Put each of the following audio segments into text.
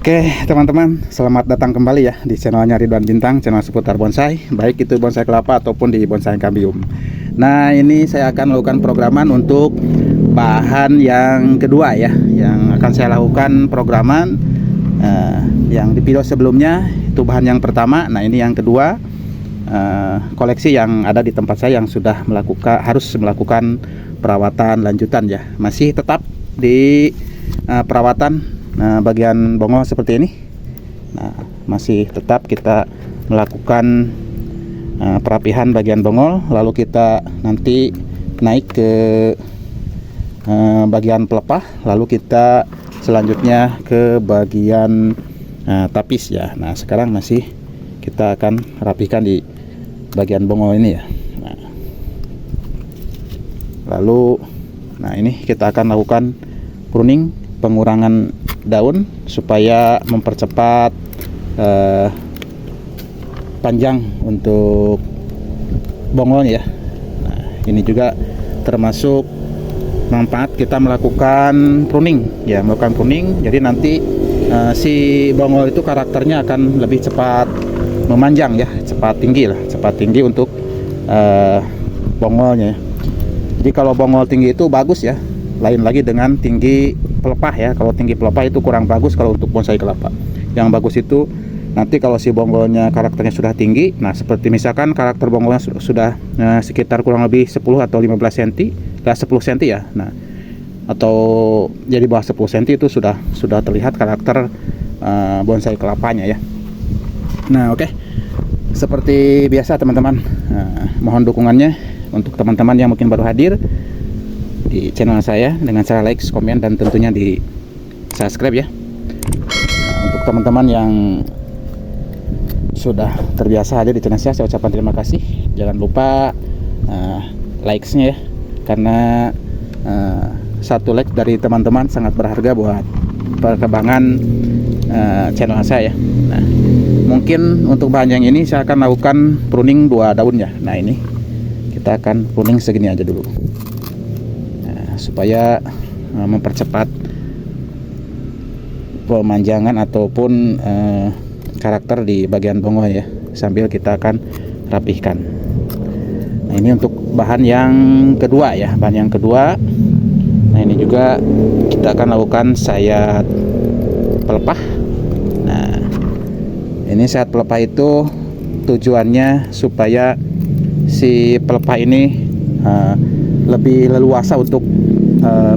Oke teman-teman, selamat datang kembali ya di channelnya Ridwan Bintang, channel seputar bonsai, baik itu bonsai kelapa ataupun di bonsai kambium. Nah, ini saya akan melakukan programan untuk bahan yang kedua ya, yang akan saya lakukan programan. Yang di video sebelumnya itu bahan yang pertama. Nah, ini yang kedua, koleksi yang ada di tempat saya yang sudah harus melakukan perawatan lanjutan ya, masih tetap di perawatan. Nah, bagian bongol seperti ini. Nah, masih tetap kita melakukan perapihan bagian bongol, lalu kita nanti naik ke bagian pelepah, lalu kita selanjutnya ke bagian tapis ya. Nah, sekarang masih kita akan rapikan di bagian bongol ini ya. Nah, lalu ini kita akan lakukan pruning, pengurangan daun supaya mempercepat panjang untuk bongol ya. Nah, ini juga termasuk manfaat kita melakukan pruning ya, melakukan pruning. Jadi nanti si bongol itu karakternya akan lebih cepat memanjang ya, cepat tinggi untuk bongolnya. Jadi kalau bongol tinggi itu bagus ya, lain lagi dengan tinggi pelepah ya. Kalau tinggi pelepah itu kurang bagus kalau untuk bonsai kelapa. Yang bagus itu nanti kalau si bonggolnya karakternya sudah tinggi. Nah, seperti misalkan karakter bonggolnya sudah sekitar kurang lebih 10 atau 15 cm, 10 cm ya. Nah, atau jadi bawah 10 cm itu sudah terlihat karakter bonsai kelapanya ya. Nah, oke. Seperti biasa teman-teman, mohon dukungannya untuk teman-teman yang mungkin baru hadir di channel saya dengan cara like, komen, dan tentunya di subscribe ya. Nah, untuk teman-teman yang sudah terbiasa hadir di channel saya ucapkan terima kasih. Jangan lupa likes-nya ya, karena satu like dari teman-teman sangat berharga buat perkembangan channel saya. Nah, mungkin untuk bahan yang ini saya akan lakukan pruning 2 daun ya. Nah, ini kita akan pruning segini aja dulu, supaya mempercepat pemanjangan ataupun karakter di bagian bongol ya, sambil kita akan rapihkan. Nah, ini untuk bahan yang kedua ya, bahan yang kedua. Nah, ini juga kita akan lakukan sayat pelepah. Nah, ini sayat pelepah itu tujuannya supaya si pelepah ini lebih leluasa untuk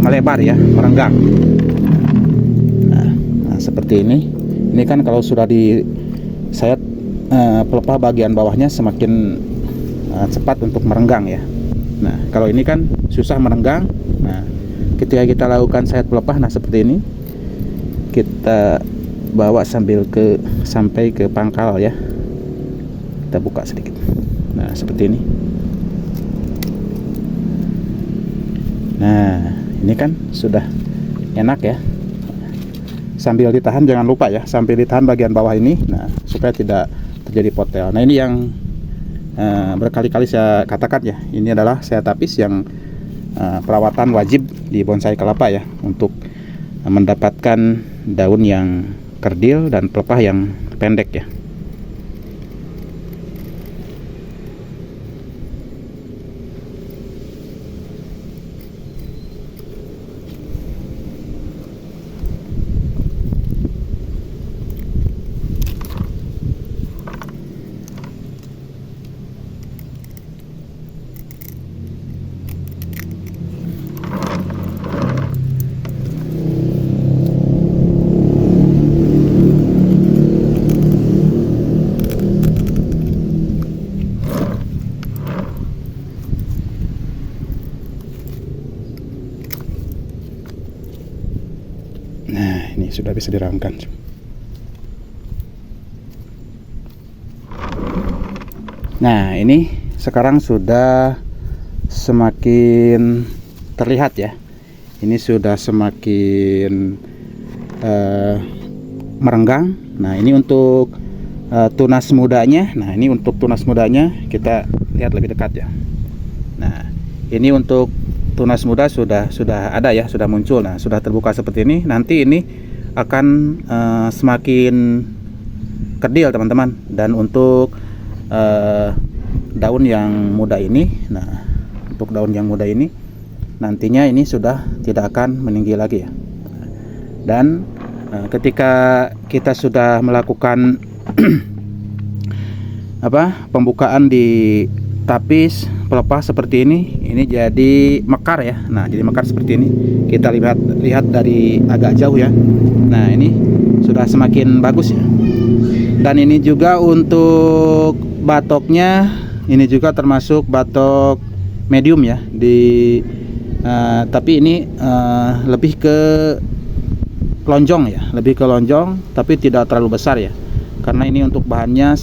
melebar ya, merenggang. Nah, seperti ini. Ini kan kalau sudah di sayat pelepah bagian bawahnya semakin cepat untuk merenggang ya. Nah, kalau ini kan susah merenggang. Nah, ketika kita lakukan sayat pelepah, nah seperti ini, kita bawa sampai ke pangkal ya. Kita buka sedikit. Nah, seperti ini. Nah, ini kan sudah enak ya. Sambil ditahan, jangan lupa ya, sambil ditahan bagian bawah ini, nah supaya tidak terjadi potel. Nah, ini yang berkali-kali saya katakan ya, ini adalah sayat tapis yang perawatan wajib di bonsai kelapa ya, untuk mendapatkan daun yang kerdil dan pelepah yang pendek ya. Nah, ini sudah bisa diramkan. Nah, ini sekarang sudah semakin terlihat ya. Ini sudah semakin merenggang. Nah, ini untuk tunas mudanya. Nah, ini untuk tunas mudanya kita lihat lebih dekat ya. Nah, ini untuk tunas muda sudah ada ya, sudah muncul. Nah, sudah terbuka seperti ini. Nanti ini akan semakin kerdil teman-teman. Dan untuk daun yang muda ini, untuk daun yang muda ini nantinya ini sudah tidak akan meninggi lagi ya. Dan ketika kita sudah melakukan pembukaan di tapis pelepah seperti ini jadi mekar ya. Nah, jadi mekar seperti ini. Kita lihat dari agak jauh ya. Nah, ini sudah semakin bagus ya. Dan ini juga untuk batoknya, ini juga termasuk batok medium ya. Tapi ini lebih ke lonjong ya, tapi tidak terlalu besar ya. Karena ini untuk bahannya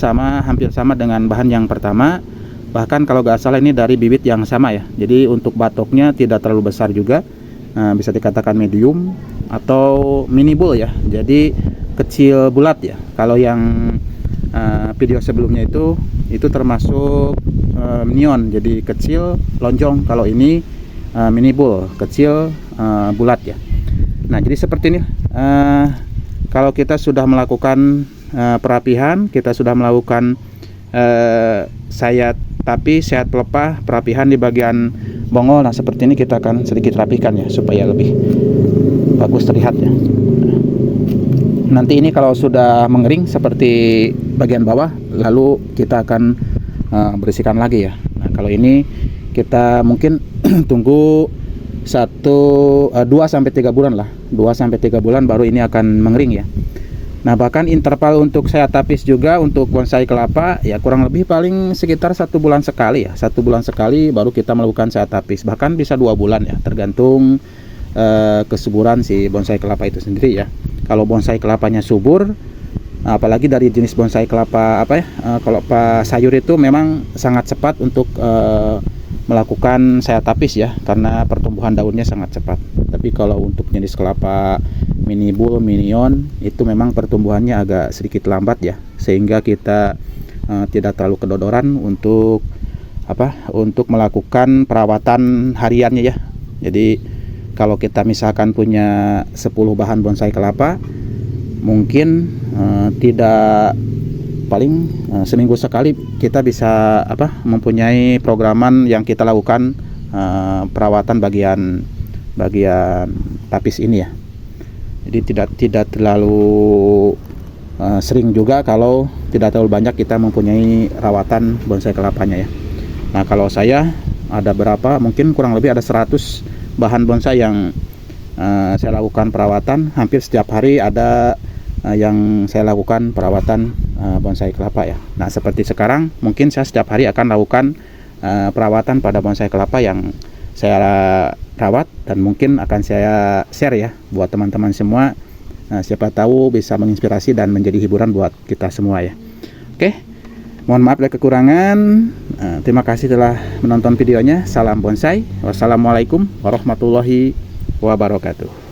hampir sama dengan bahan yang pertama. Bahkan kalau nggak salah ini dari bibit yang sama ya. Jadi untuk batoknya tidak terlalu besar juga, bisa dikatakan medium atau mini bull ya. Jadi kecil bulat ya. Kalau yang video sebelumnya itu termasuk minion, jadi kecil lonjong. Kalau ini mini bull, kecil bulat ya. Nah, jadi seperti ini. Kalau kita sudah melakukan perapihan, kita sudah melakukan sayat pelepah, perapihan di bagian bongol. Nah, seperti ini kita akan sedikit rapikan ya, supaya lebih bagus terlihat ya. Nanti ini kalau sudah mengering seperti bagian bawah, lalu kita akan bersihkan lagi ya. Nah, kalau ini kita mungkin tunggu 2 sampai 3 bulan lah. 2 sampai 3 bulan baru ini akan mengering ya. Nah, bahkan interval untuk saya tapis juga untuk bonsai kelapa ya kurang lebih paling sekitar 1 bulan sekali ya. 1 bulan sekali baru kita melakukan saya tapis. Bahkan bisa 2 bulan ya, tergantung kesuburan si bonsai kelapa itu sendiri ya. Kalau bonsai kelapanya subur, apalagi dari jenis bonsai kelapa kelapa sayur itu memang sangat cepat untuk melakukan saya tapis ya, karena pertumbuhan daunnya sangat cepat. Tapi kalau untuk jenis kelapa mini bull, minion itu memang pertumbuhannya agak sedikit lambat ya, sehingga kita tidak terlalu kedodoran untuk melakukan perawatan hariannya ya. Jadi kalau kita misalkan punya 10 bahan bonsai kelapa, mungkin paling seminggu sekali kita bisa mempunyai programan yang kita lakukan perawatan bagian tapis ini ya. Jadi tidak terlalu sering juga kalau tidak terlalu banyak kita mempunyai rawatan bonsai kelapanya ya. Nah, kalau saya ada mungkin kurang lebih ada 100 bahan bonsai yang saya lakukan perawatan. Hampir setiap hari ada yang saya lakukan perawatan bonsai kelapa ya. Nah, seperti sekarang mungkin saya setiap hari akan lakukan perawatan pada bonsai kelapa yang saya rawat, dan mungkin akan saya share ya buat teman-teman semua. Siapa tahu bisa menginspirasi dan menjadi hiburan buat kita semua ya. Oke, mohon maaf ada kekurangan. Terima kasih telah menonton videonya. Salam bonsai. Wassalamualaikum warahmatullahi wabarakatuh.